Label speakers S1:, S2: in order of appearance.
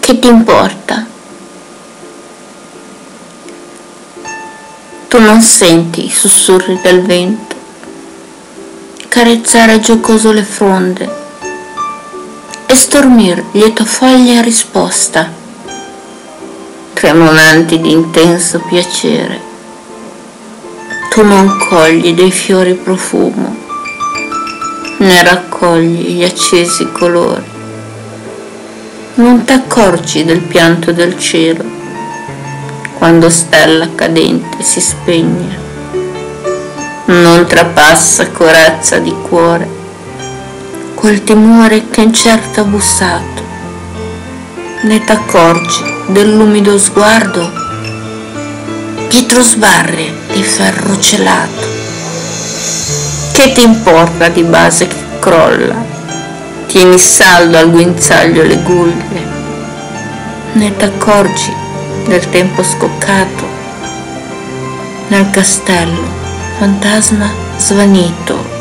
S1: Che ti importa? Tu non senti i sussurri del vento carezzare giocoso le fronde e stormir lieto foglie a risposta, tremolanti di intenso piacere. Tu non cogli dei fiori profumo, ne raccogli gli accesi colori. Non t'accorgi del pianto del cielo quando stella cadente si spegne. Non trapassa corazza di cuore quel timore che incerto ha bussato, né t'accorgi dell'umido sguardo dietro sbarre di ferro celato. Che ti importa di base che crolla? Tieni saldo al guinzaglio le guglie, né t'accorgi del tempo scoccato nel castello fantasma svanito